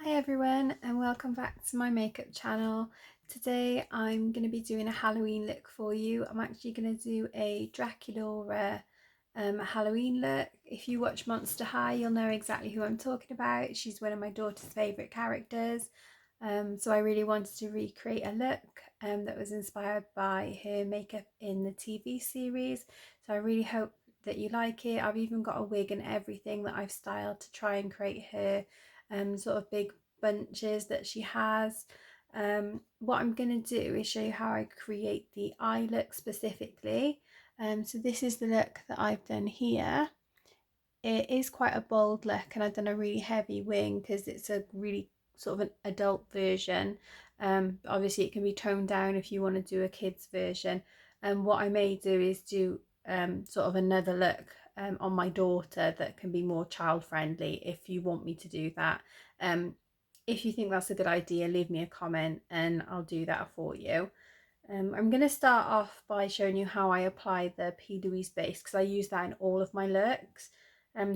Hi everyone and welcome back to my makeup channel. Today I'm going to be doing a Halloween look for you. I'm actually going to do a Draculaura Halloween look. If you watch Monster High you'll know exactly who I'm talking about. She's one of my daughter's favourite characters. So I really wanted to recreate a look that was inspired by her makeup in the TV series. So I really hope that you like it. I've even got a wig and everything that I've styled to try and create her sort of big bunches that she has. What I'm going to do is show you how I create the eye look specifically. So this is the look that I've done here. It is quite a bold look and I've done a really heavy wing because it's a really sort of an adult version. Obviously it can be toned down if you want to do a kid's version. And what I may do is do sort of another look on my daughter that can be more child friendly if you want me to do that. If you think that's a good idea, leave me a comment and I'll do that for you. I'm going to start off by showing you how I apply the PLouise base because I use that in all of my looks.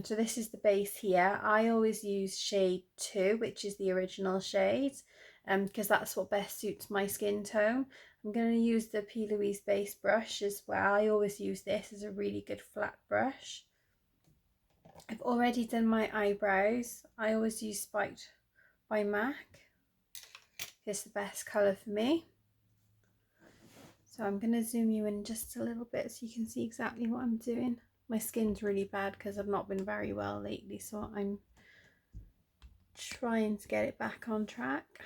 So this is the base here. I always use shade 2, which is the original shade, because that's what best suits my skin tone. I'm going to use the PLouise base brush as well. I always use this as a really good flat brush. I've already done my eyebrows. I always use Spiked by MAC. It's the best colour for me. So I'm going to zoom you in just a little bit so you can see exactly what I'm doing. My skin's really bad because I've not been very well lately, so I'm trying to get it back on track.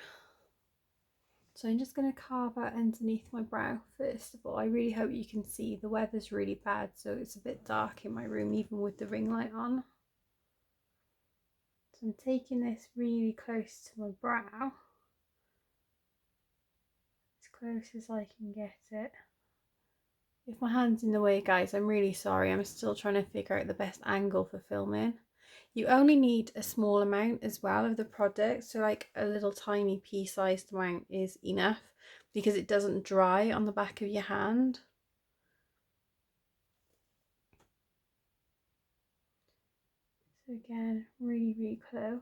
So I'm just going to carve out underneath my brow first of all. I really hope you can see the weather's really bad, so it's a bit dark in my room even with the ring light on. So I'm taking this really close to my brow, as close as I can get it. If my hand's in the way, guys, I'm really sorry. I'm still trying to figure out the best angle for filming. You only need a small amount as well of the product, so like a little tiny pea-sized amount is enough because it doesn't dry on the back of your hand. So again, really, really close.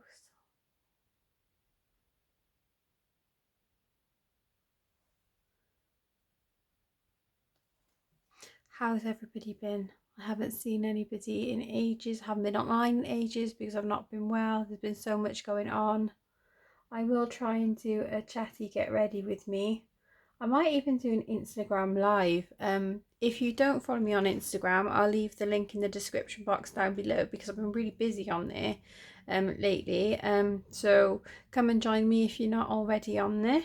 How's everybody been? I haven't seen anybody in ages, haven't been online in ages because I've not been well. There's been so much going on. I will try and do a chatty get ready with me. I might even do an Instagram live. If you don't follow me on Instagram, I'll leave the link in the description box down below because I've been really busy on there lately. So come and join me if you're not already on there.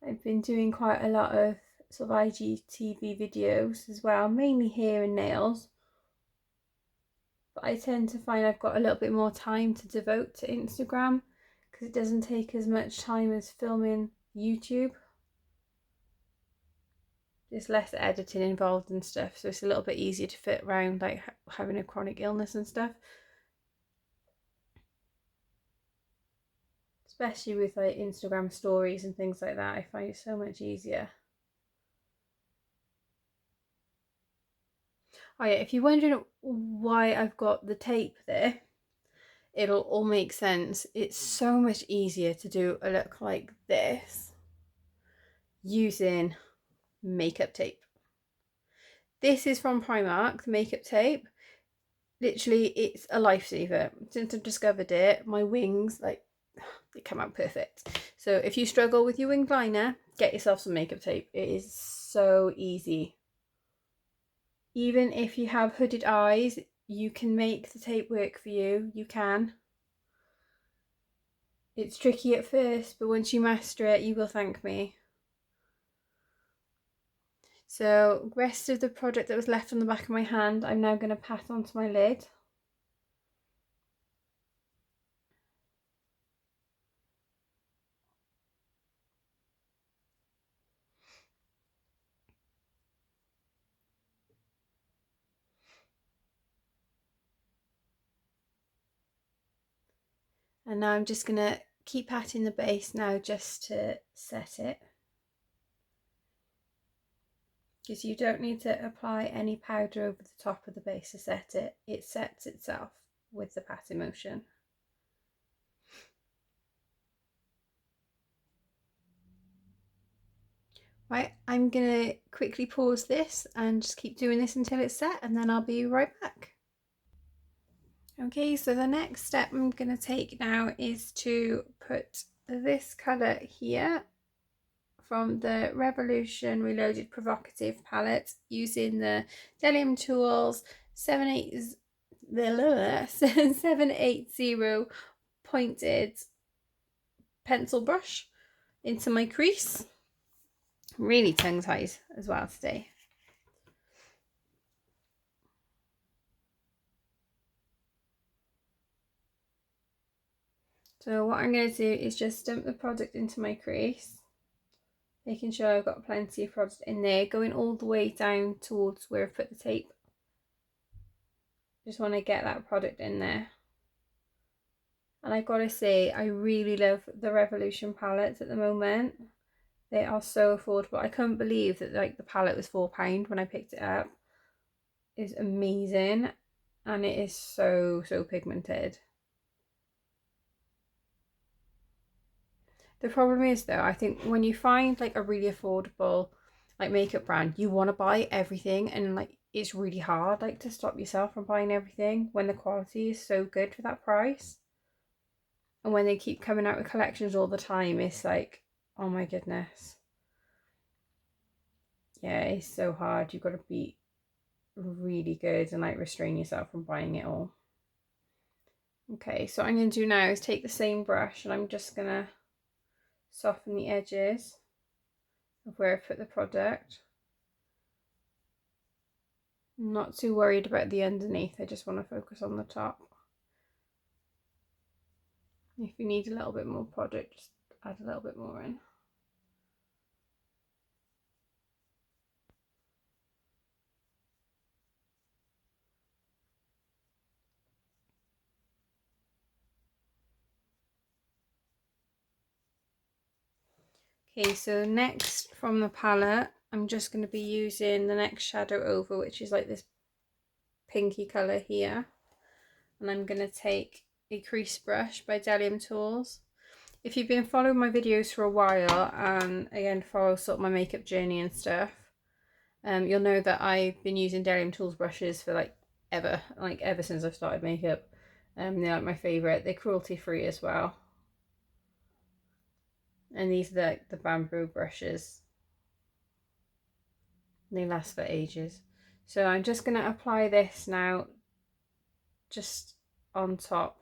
I've been doing quite a lot of sort of IGTV videos as well, mainly hair and nails. But I tend to find I've got a little bit more time to devote to Instagram because it doesn't take as much time as filming YouTube. There's less editing involved and stuff, so it's a little bit easier to fit around like having a chronic illness and stuff. Especially with like Instagram stories and things like that, I find it so much easier. Oh yeah, if you're wondering why I've got the tape there, it'll all make sense. It's so much easier to do a look like this using makeup tape. This is from Primark, the makeup tape. Literally, it's a lifesaver. Since I've discovered it, my wings, like, they come out perfect. So if you struggle with your wing liner, get yourself some makeup tape. It is so easy. Even if you have hooded eyes, you can make the tape work for you. You can. It's tricky at first, but once you master it, you will thank me. So the rest of the product that was left on the back of my hand, I'm now going to pat onto my lid. And now I'm just going to keep patting the base now just to set it. Because you don't need to apply any powder over the top of the base to set it. It sets itself with the patting motion. Right, I'm gonna quickly pause this and just keep doing this until it's set, and then I'll be right back. Okay, so the next step I'm gonna take now is to put this colour here from the Revolution Reloaded Provocative palette using the Delium Tools 780 pointed pencil brush into my crease. Really tongue-tied as well today. So what I'm going to do is just dump the product into my crease, making sure I've got plenty of product in there, going all the way down towards where I've put the tape. Just want to get that product in there. And I've got to say, I really love the Revolution palettes at the moment. They are so affordable. I couldn't believe that like the palette was £4 when I picked it up. It's amazing, and it is so pigmented. The problem is though, I think when you find like a really affordable like makeup brand, you want to buy everything, and like it's really hard like to stop yourself from buying everything when the quality is so good for that price. And when they keep coming out with collections all the time, it's like, oh my goodness. Yeah, it's so hard. You've got to be really good and like restrain yourself from buying it all. Okay, so what I'm going to do now is take the same brush and I'm just going to soften the edges of where I put the product. I'm not too worried about the underneath, I just want to focus on the top. If you need a little bit more product, just add a little bit more in. Okay, so next from the palette, I'm just going to be using the next shadow over, which is like this pinky colour here. And I'm going to take a crease brush by Delium Tools. If you've been following my videos for a while, and again follow sort of my makeup journey and stuff, you'll know that I've been using Delium Tools brushes for like ever since I've started makeup. They're like my favourite. They're cruelty free as well. And these are the bamboo brushes. They last for ages. So I'm just going to apply this now just on top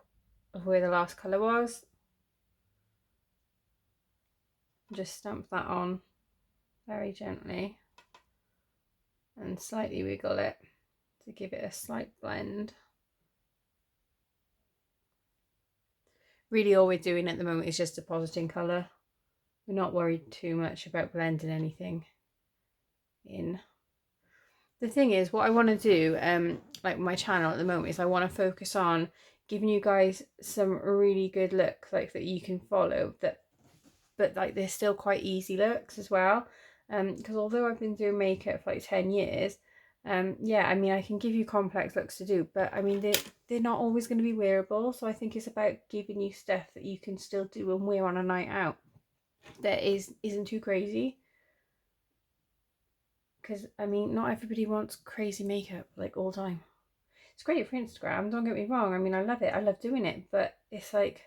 of where the last colour was. Just stamp that on very gently and slightly wiggle it to give it a slight blend. Really all we're doing at the moment is just depositing colour. We're not worried too much about blending anything in. The thing is, what I want to do, like my channel at the moment, is I want to focus on giving you guys some really good looks like that you can follow, but like they're still quite easy looks as well. Because although I've been doing makeup for like 10 years, yeah, I mean I can give you complex looks to do, but I mean they're not always going to be wearable. So I think it's about giving you stuff that you can still do and wear on a night out that isn't too crazy. Because I mean not everybody wants crazy makeup like all the time. It's great for Instagram, don't get me wrong, I mean I love it, I love doing it, but it's like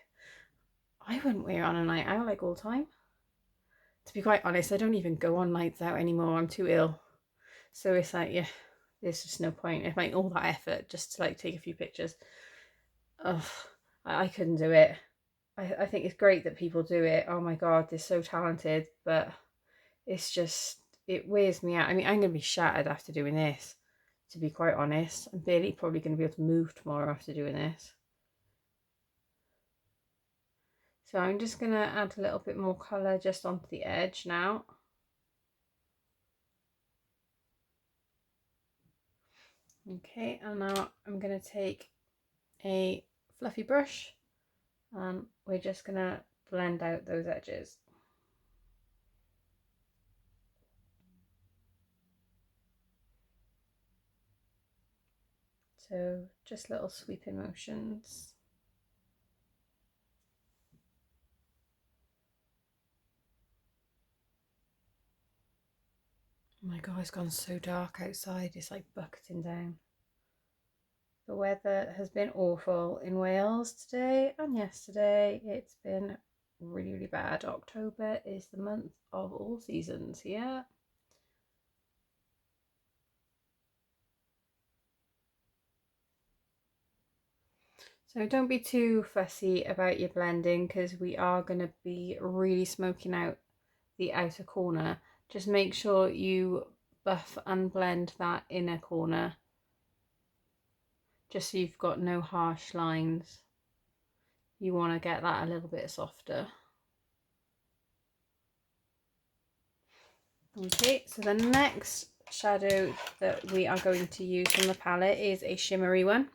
I wouldn't wear it on a night out like all the time. To be quite honest, I don't even go on nights out anymore, I'm too ill. So it's like, yeah, there's just no point. If like all that effort just to like take a few pictures, ugh, I couldn't do it. I think it's great that people do it. Oh my god, they're so talented, but it's just, it wears me out. I mean, I'm going to be shattered after doing this, to be quite honest. I'm barely probably going to be able to move tomorrow after doing this. So I'm just going to add a little bit more colour just onto the edge now. Okay, and now I'm going to take a fluffy brush and we're just going to blend out those edges. So just little sweeping motions. Oh my god, it's gone so dark outside, it's like bucketing down. The weather has been awful in Wales today and yesterday. It's been really, really bad. October is the month of all seasons here. So don't be too fussy about your blending because we are going to be really smoking out the outer corner. Just make sure you buff and blend that inner corner, just so you've got no harsh lines. You want to get that a little bit softer. Okay, so the next shadow that we are going to use from the palette is a shimmery one.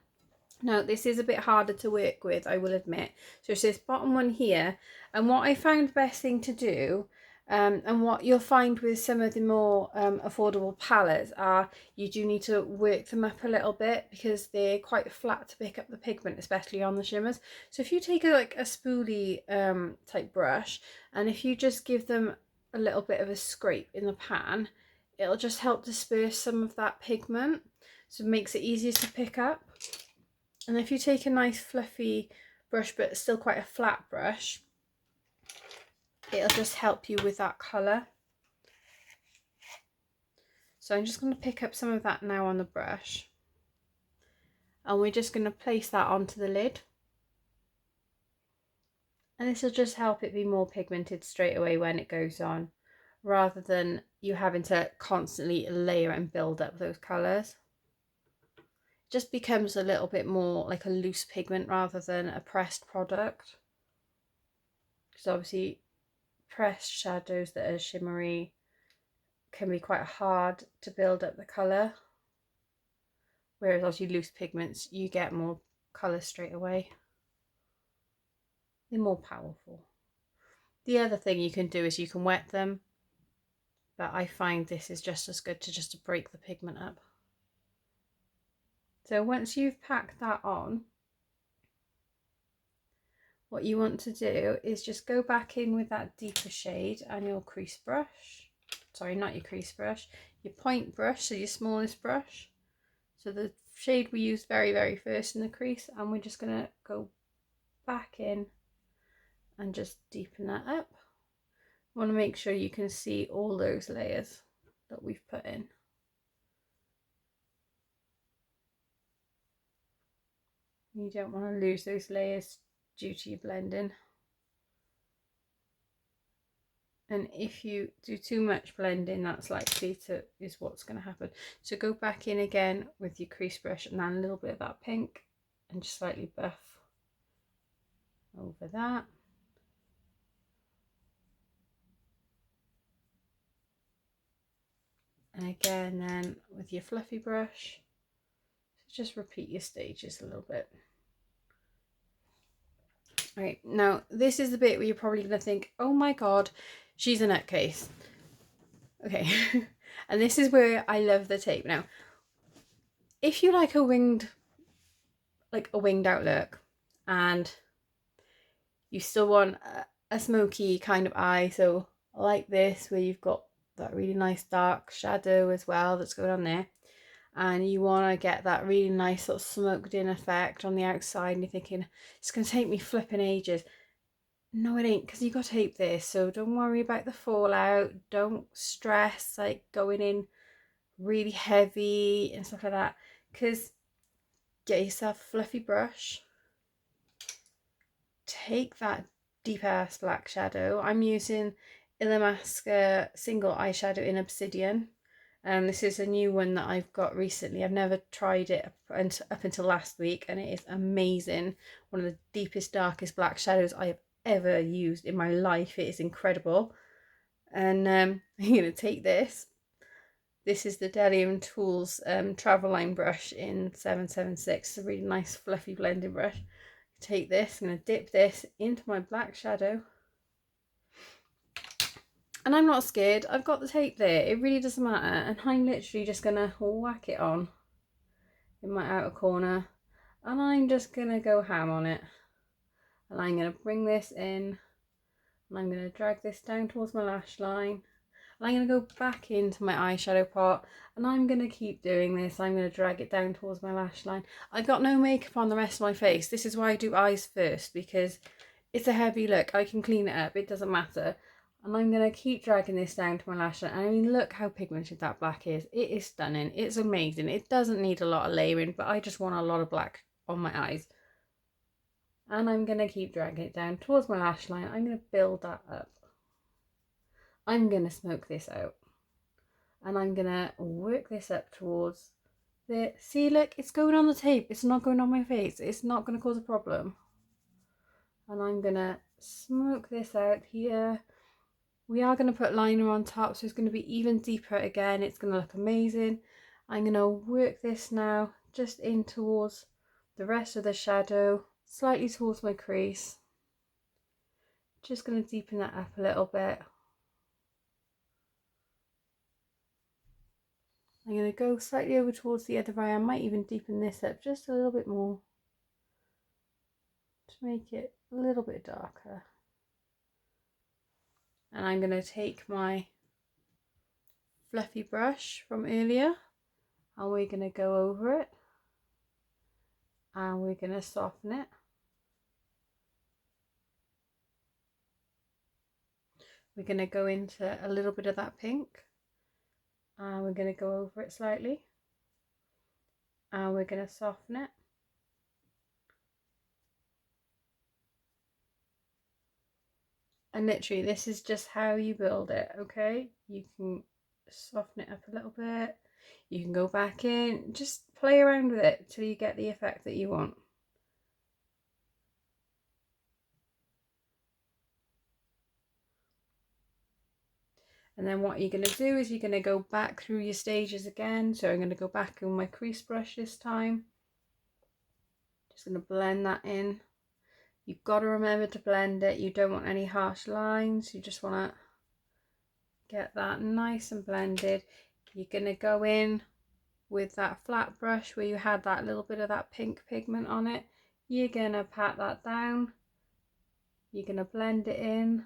Now this is a bit harder to work with, I will admit. So it's this bottom one here, and what I found the best thing to do, and what you'll find with some of the more affordable palettes, are you do need to work them up a little bit because they're quite flat to pick up the pigment, especially on the shimmers. So if you take like a spoolie type brush, and if you just give them a little bit of a scrape in the pan, it'll just help disperse some of that pigment, so it makes it easier to pick up. And if you take a nice fluffy brush but still quite a flat brush, it'll just help you with that colour. So I'm just going to pick up some of that now on the brush, and we're just going to place that onto the lid, and this will just help it be more pigmented straight away when it goes on, rather than you having to constantly layer and build up those colours. It just becomes a little bit more like a loose pigment rather than a pressed product, because obviously pressed shadows that are shimmery can be quite hard to build up the colour, whereas obviously loose pigments, you get more colour straight away. They're more powerful. The other thing you can do is you can wet them, but I find this is just as good to just break the pigment up. So once you've packed that on, what you want to do is just go back in with that deeper shade and your crease brush. Sorry, not your crease brush, your point brush, so your smallest brush. So the shade we used very first in the crease, and we're just going to go back in and just deepen that up. You want to make sure you can see all those layers that we've put in. You don't want to lose those layers due to your blending. And if you do too much blending, that's likely to is what's going to happen. So go back in again with your crease brush and then a little bit of that pink, and just slightly buff over that. And again then with your fluffy brush, just repeat your stages a little bit. Right, now this is the bit where you're probably going to think, oh my god, she's a nutcase. Okay, and this is where I love the tape. Now, if you like a winged out look, and you still want a smoky kind of eye, so like this, where you've got that really nice dark shadow as well that's going on there, and you want to get that really nice sort of smoked in effect on the outside, and you're thinking, it's going to take me flipping ages. No, it ain't, because you got to tape this, so don't worry about the fallout. Don't stress like going in really heavy and stuff like that, because get yourself a fluffy brush, take that deep ass black shadow. I'm using Illamasqua single eyeshadow in Obsidian, and this is a new one that I've got recently. I've never tried it up until last week, and it is amazing. One of the deepest, darkest black shadows I have ever used in my life. It is incredible. And I'm going to take this. This is the Delium Tools travel line brush in 776. It's a really nice fluffy blending brush. Take this, I'm going to dip this into my black shadow. And I'm not scared, I've got the tape there, it really doesn't matter. And I'm literally just going to whack it on in my outer corner. And I'm just going to go ham on it. And I'm going to bring this in. And I'm going to drag this down towards my lash line. And I'm going to go back into my eyeshadow pot, and I'm going to keep doing this. I'm going to drag it down towards my lash line. I've got no makeup on the rest of my face. This is why I do eyes first, because it's a heavy look. I can clean it up, it doesn't matter. And I'm going to keep dragging this down to my lash line. I mean, look how pigmented that black is. It is stunning. It's amazing. It doesn't need a lot of layering, but I just want a lot of black on my eyes. And I'm going to keep dragging it down towards my lash line. I'm going to build that up. I'm going to smoke this out. And I'm going to work this up towards the... See, look, it's going on the tape. It's not going on my face. It's not going to cause a problem. And I'm going to smoke this out here. We are going to put liner on top, so it's going to be even deeper again. It's going to look amazing. I'm going to work this now just in towards the rest of the shadow, slightly towards my crease. Just going to deepen that up a little bit. I'm going to go slightly over towards the other eye. I might even deepen this up just a little bit more to make it a little bit darker. And I'm going to take my fluffy brush from earlier, and we're going to go over it, and we're going to soften it. We're going to go into a little bit of that pink, and we're going to go over it slightly, and we're going to soften it. And literally, this is just how you build it, okay? You can soften it up a little bit. You can go back in. Just play around with it till you get the effect that you want. And then what you're going to do is you're going to go back through your stages again. So I'm going to go back on my crease brush this time. Just going to blend that in. You've got to remember to blend it. You don't want any harsh lines. You just want to get that nice and blended. You're going to go in with that flat brush where you had that little bit of that pink pigment on it. You're going to pat that down. You're going to blend it in.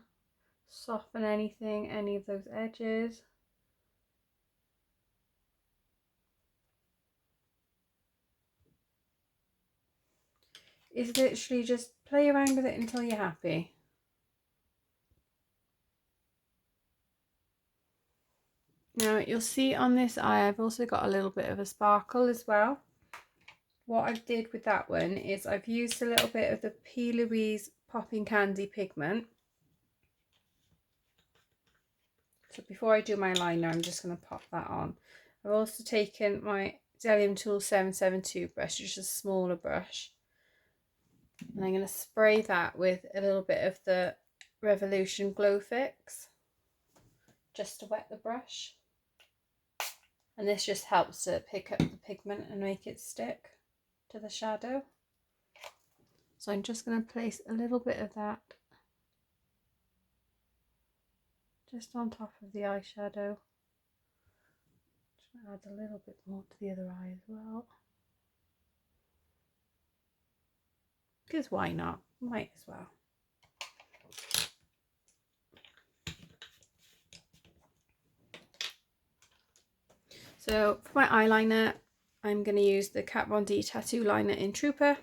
Soften any of those edges. It's literally just play around with it until you're happy. Now you'll see on this eye I've also got a little bit of a sparkle as well. What I did with that one is I've used a little bit of the PLouise Poppin Candy pigment. So before I do my liner, I'm just going to pop that on. I've also taken my Delium Tool 772 brush, which is a smaller brush. And I'm going to spray that with a little bit of the Revolution Glow Fix, just to wet the brush. And this just helps to pick up the pigment and make it stick to the shadow. So I'm just going to place a little bit of that just on top of the eyeshadow. Just add a little bit more to the other eye as well. Because why not? Might as well. So for my eyeliner, I'm going to use the Kat Von D Tattoo Liner in Trooper.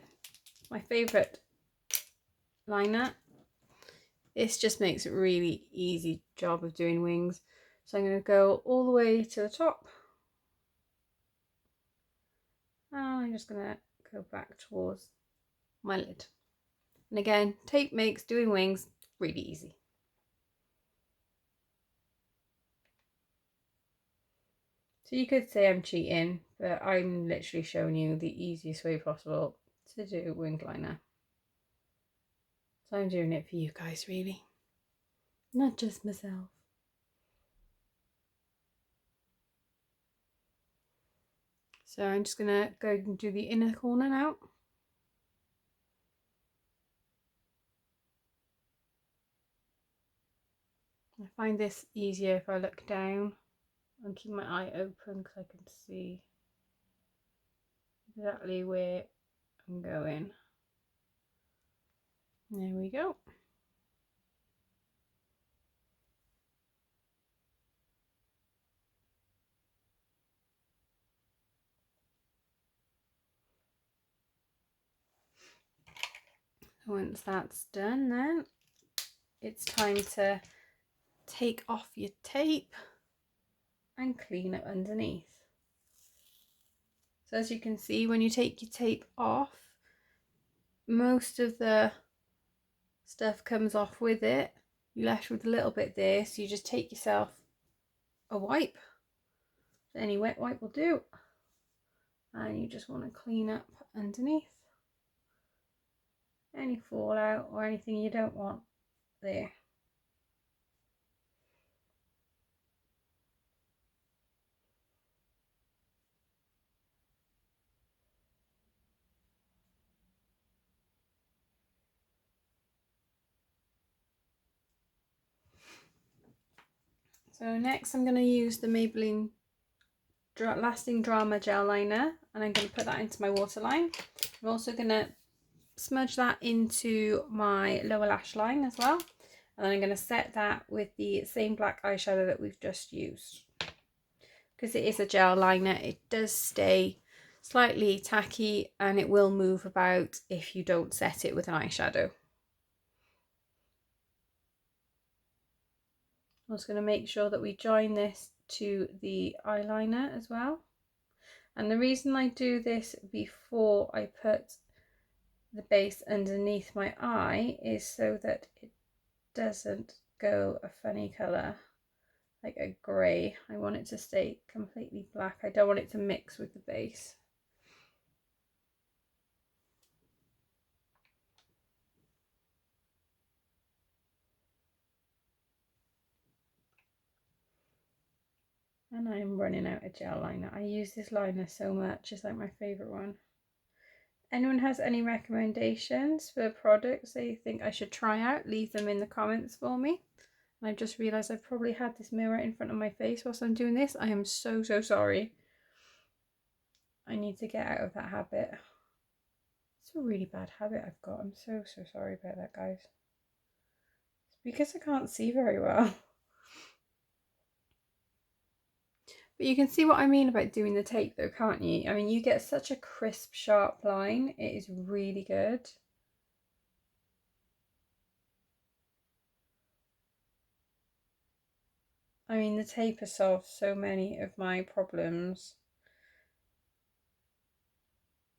My favourite liner. This just makes a really easy job of doing wings. So I'm going to go all the way to the top. And I'm just going to go back towards my lid. And again, tape makes doing wings really easy. So you could say I'm cheating, but I'm literally showing you the easiest way possible to do wing liner. So I'm doing it for you guys, really. Not just myself. So I'm just going to go and do the inner corner now. I find this easier if I look down and keep my eye open because I can see exactly where I'm going. There we go. Once that's done, then it's time to take off your tape and clean up underneath. So as you can see, when you take your tape off, most of the stuff comes off with it. You're left with a little bit there, so you just take yourself a wipe. Any wet wipe will do. And you just want to clean up underneath. Any fallout or anything you don't want there. So next I'm going to use the Maybelline Lasting Drama Gel Liner, and I'm going to put that into my waterline. I'm also going to smudge that into my lower lash line as well, and then I'm going to set that with the same black eyeshadow that we've just used. Because it is a gel liner, it does stay slightly tacky and it will move about if you don't set it with an eyeshadow. I'm just going to make sure that we join this to the eyeliner as well. And the reason I do this before I put the base underneath my eye is so that it doesn't go a funny colour, like a grey. I want it to stay completely black. I don't want it to mix with the base. And I'm running out of gel liner. I use this liner so much, it's like my favourite one. Anyone has any recommendations for products they think I should try out, leave them in the comments for me. And I've just realised I've probably had this mirror in front of my face whilst I'm doing this. I am so sorry. I need to get out of that habit. It's a really bad habit I've got. I'm so sorry about that, guys. It's because I can't see very well. But you can see what I mean about doing the tape though, can't you? I mean, you get such a crisp, sharp line. It is really good. I mean, the tape has solved so many of my problems.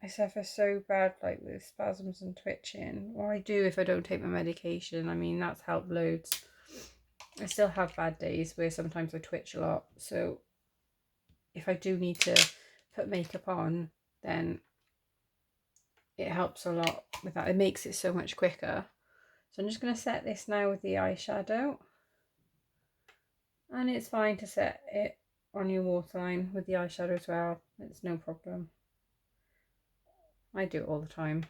I suffer so bad, like with spasms and twitching. Or I do if I don't take my medication. I mean, that's helped loads. I still have bad days where sometimes I twitch a lot. So if I do need to put makeup on, then it helps a lot with that. It makes it so much quicker. So I'm just going to set this now with the eyeshadow. And it's fine to set it on your waterline with the eyeshadow as well. It's no problem. I do it all the time.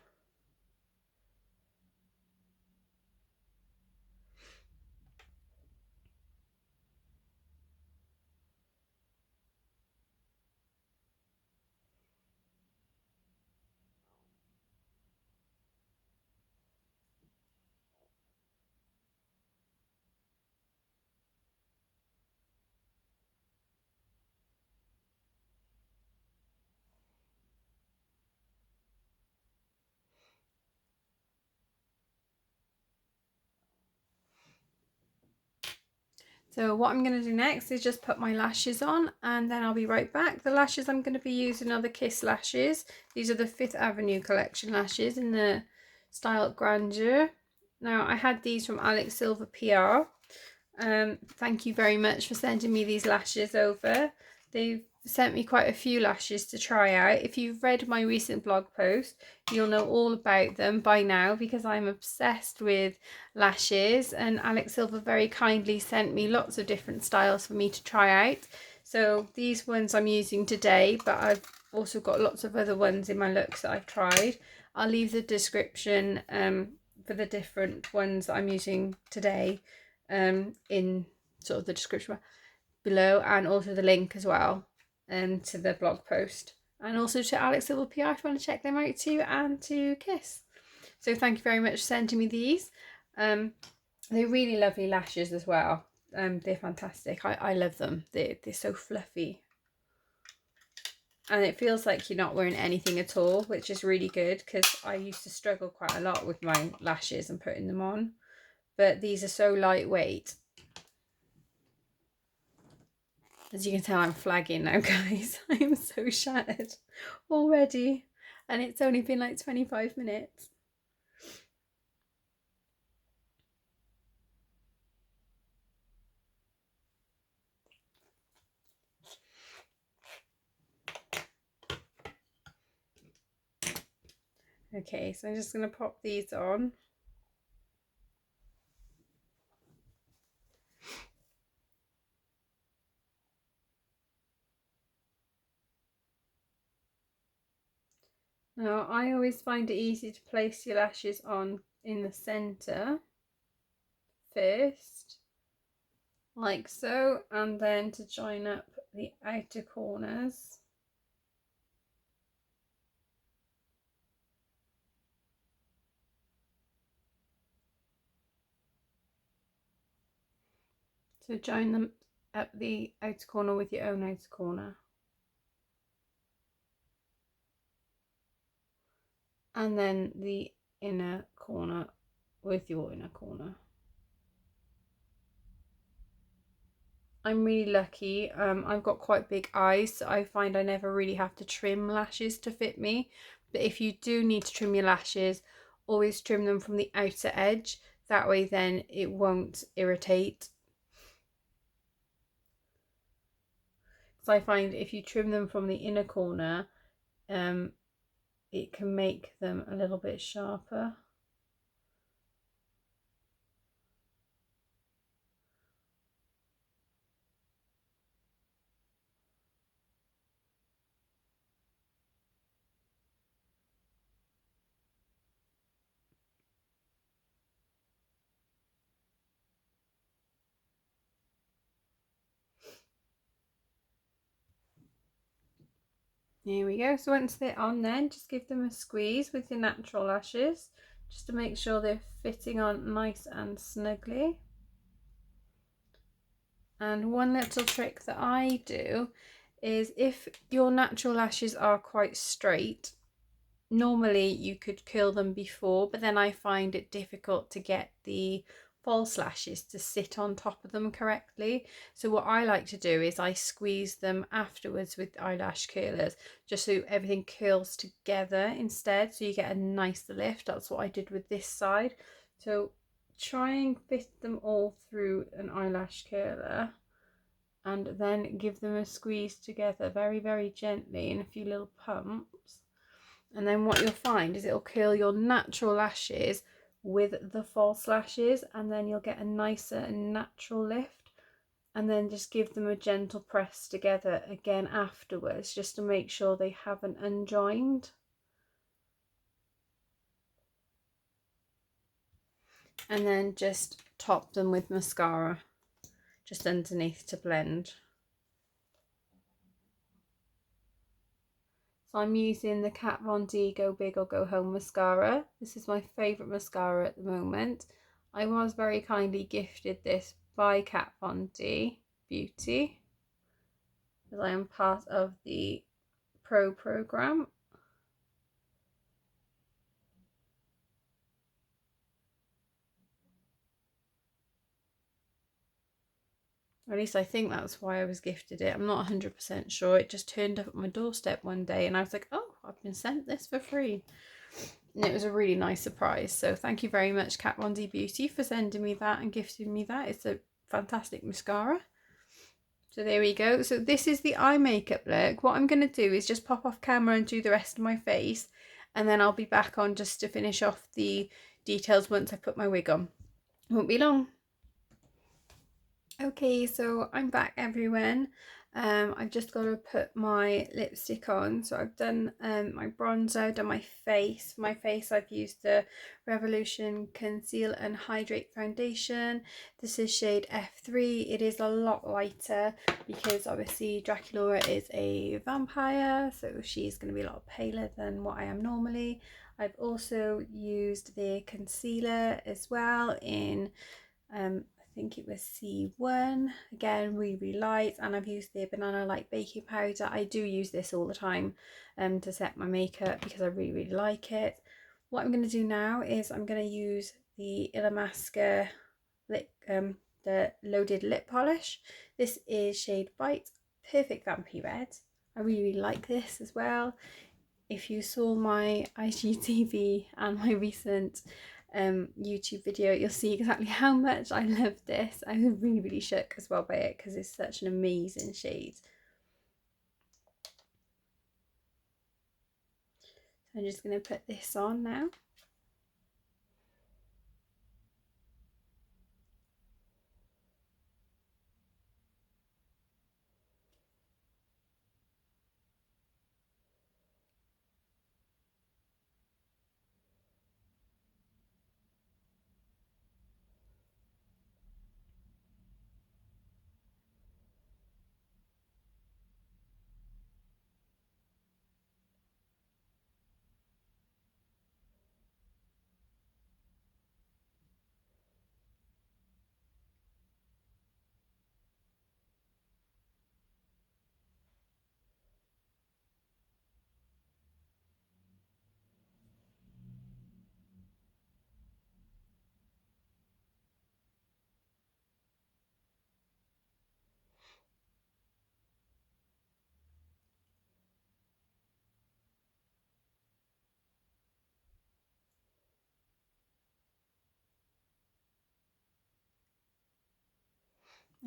So what I'm going to do next is just put my lashes on, and then I'll be right back. The lashes I'm going to be using are the Kiss lashes. These are the Fifth Avenue collection lashes in the style Grandeur. Now I had these from Alex Silver PR. Thank you very much for sending me these lashes over. They've sent me quite a few lashes to try out. If you've read my recent blog post, you'll know all about them by now because I'm obsessed with lashes, and Alex Silver very kindly sent me lots of different styles for me to try out. So these ones I'm using today, but I've also got lots of other ones in my looks that I've tried. I'll leave the description for the different ones that I'm using today in sort of the description below, and also the link as well to the blog post, and also to Alex Silver PR if you want to check them out too, and to Kiss. So thank you very much for sending me these. They're really lovely lashes as well. They're fantastic. I love them. They're so fluffy. And it feels like you're not wearing anything at all, which is really good, because I used to struggle quite a lot with my lashes and putting them on. But these are so lightweight. As you can tell, I'm flagging now, guys. I am so shattered already. And it's only been like 25 minutes. Okay, so I'm just going to pop these on. Now, I always find it easy to place your lashes on in the centre first, like so, and then to join up the outer corners. So join them up the outer corner with your own outer corner. And then the inner corner with your inner corner. I'm really lucky. I've got quite big eyes, so I find I never really have to trim lashes to fit me. But if you do need to trim your lashes, always trim them from the outer edge. That way then it won't irritate. So I find if you trim them from the inner corner, it can make them a little bit sharper. There we go. So once they're on, then just give them a squeeze with your natural lashes, just to make sure they're fitting on nice and snugly. And one little trick that I do is, if your natural lashes are quite straight, normally you could curl them before, but then I find it difficult to get the false lashes to sit on top of them correctly. So what I like to do is I squeeze them afterwards with eyelash curlers, just so everything curls together instead, so you get a nice lift. That's what I did with this side. So try and fit them all through an eyelash curler, and then give them a squeeze together very, very gently in a few little pumps. And then what you'll find is it'll curl your natural lashes with the false lashes, and then you'll get a nicer and natural lift. And then just give them a gentle press together again afterwards, just to make sure they haven't unjoined. And then just top them with mascara just underneath to blend. So I'm using the Kat Von D Go Big or Go Home mascara. This is my favourite mascara at the moment. I was very kindly gifted this by Kat Von D Beauty, as I am part of the Pro programme. Or at least I think that's why I was gifted it. I'm not 100% sure. It just turned up at my doorstep one day and I was like, oh, I've been sent this for free. And it was a really nice surprise. So thank you very much, Kat Von D Beauty, for sending me that and gifting me that. It's a fantastic mascara. So there we go. So this is the eye makeup look. What I'm going to do is just pop off camera and do the rest of my face, and then I'll be back on just to finish off the details once I put my wig on. It won't be long. Okay, so I'm back, everyone. I've just got to put my lipstick on. So I've done my bronzer, done my face. For my face, I've used the Revolution Conceal and Hydrate Foundation. This is shade F3. It is a lot lighter because obviously Draculaura is a vampire, so she's going to be a lot paler than what I am normally. I've also used the concealer as well in I think it was C1. Again, really light, and I've used the Banana Light baking powder. I do use this all the time to set my makeup because I really like it. What I'm going to do now is I'm going to use the Illamasqua the loaded lip polish. This is shade Bite, perfect vampy red. I really like this as well. If you saw my IGTV and my recent YouTube video, you'll see exactly how much I love this. I was really shook as well by it because it's such an amazing shade. So I'm just going to put this on now.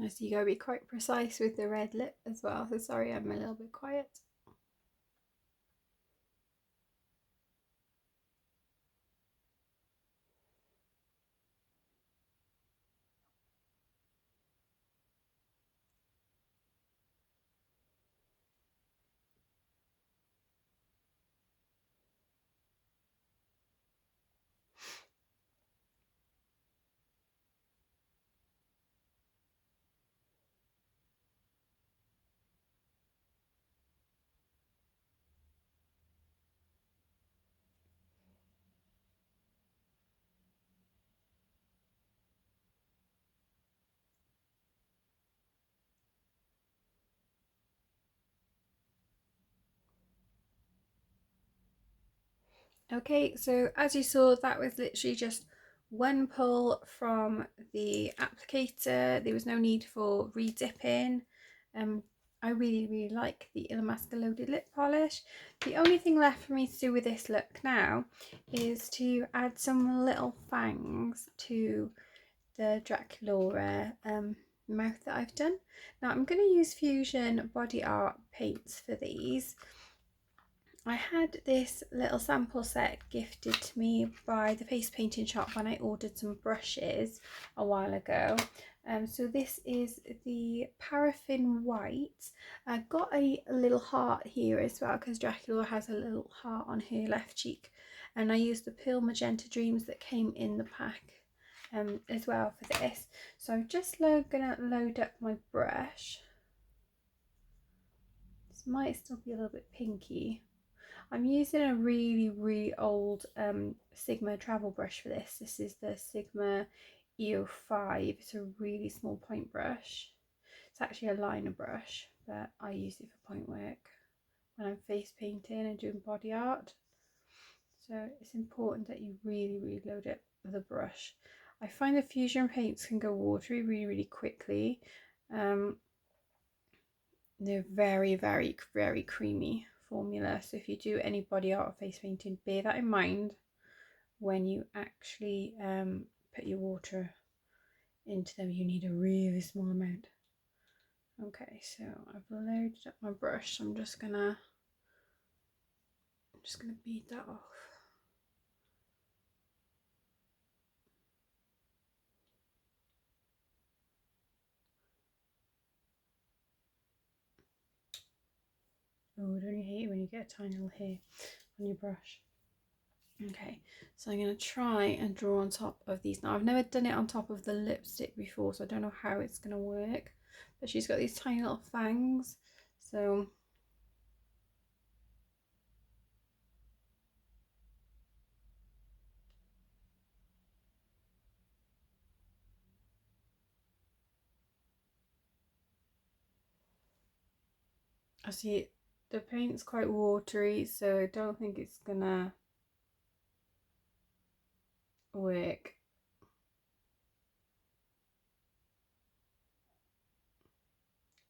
So you gotta be quite precise with the red lip as well. So sorry, I'm a little bit quiet. Okay, so as you saw, that was literally just one pull from the applicator. There was no need for re-dipping. I really like the Illamasqua loaded lip polish. The only thing left for me to do with this look now is to add some little fangs to the Draculaura mouth that I've done. Now I'm going to use Fusion Body Art paints for these. I had this little sample set gifted to me by the face painting shop when I ordered some brushes a while ago. So this is the paraffin white. I got a little heart here as well because Dracula has a little heart on her left cheek, and I used the Pearl Magenta Dreams that came in the pack as well for this. So I'm just gonna load up my brush. This might still be a little bit pinky. I'm using a really old Sigma travel brush for this. This is the Sigma EO5. It's a really small point brush. It's actually a liner brush, but I use it for point work when I'm face painting and doing body art. So it's important that you really load it with a brush. I find the fusion paints can go watery really quickly. They're very creamy formula, so if you do any body art or face painting, bear that in mind when you actually put your water into them. You need a really small amount. Okay, so I've loaded up my brush, so I'm just gonna beat that off. Oh, don't you hate it when you get a tiny little hair on your brush? Okay, so I'm going to try and draw on top of these. Now, I've never done it on top of the lipstick before, so I don't know how it's going to work. But she's got these tiny little fangs, so I see the paint's quite watery, so I don't think it's gonna work.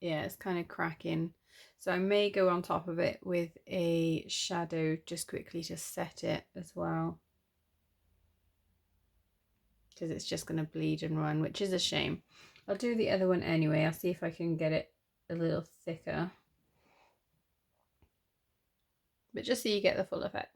Yeah, it's kind of cracking. So I may go on top of it with a shadow just quickly to set it as well. Because it's just going to bleed and run, which is a shame. I'll do the other one anyway. I'll see if I can get it a little thicker. But just so you get the full effect.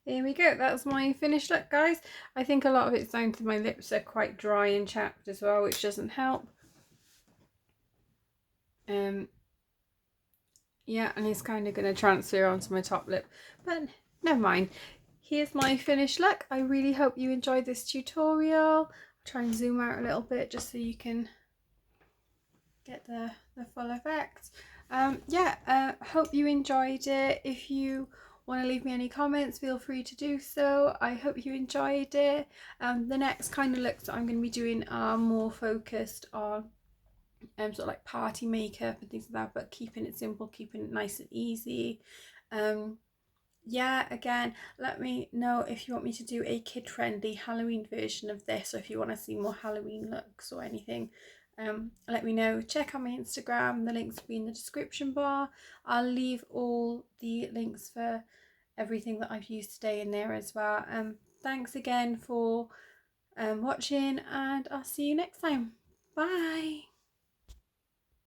There we go. That's my finished look, guys. I think a lot of it's down to my lips are quite dry and chapped as well, which doesn't help. Yeah, and it's kind of going to transfer onto my top lip, but never mind. Here's my finished look. I really hope you enjoyed this tutorial. I'll try and zoom out a little bit just so you can get the full effect. Hope you enjoyed it. If you want to leave me any comments, feel free to do so. I hope you enjoyed it. The next kind of looks that I'm going to be doing are more focused on sort of like party makeup and things like that, but keeping it simple, keeping it nice and easy. Yeah, again, let me know if you want me to do a kid-friendly Halloween version of this, or if you want to see more Halloween looks or anything. Let me know. Check out my Instagram. The links will be in the description bar. I'll leave all the links for everything that I've used today in there as well. Thanks again for watching, and I'll see you next time. Bye.